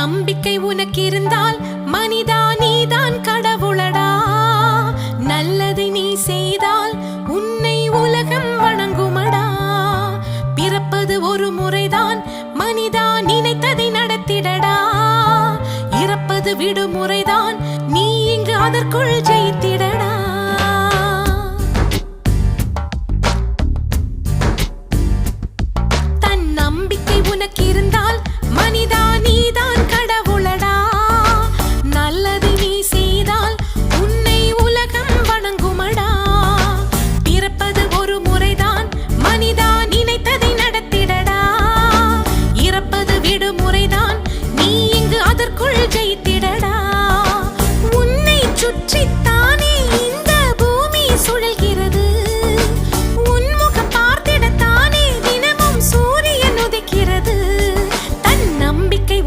நம்பிக்கை உனக்கு இருந்தால் மனிதா நீதான் கடவுளடா. நல்லதை நீ செய்தால் உன்னை உலகம் வணங்குமடா. பிறப்பது ஒரு முறைதான் மனிதா, நினைத்ததை நடத்திடடா. இறப்பது விடுமுறைதான், நீ இங்கு அதற்குள் ஜெயித்திட.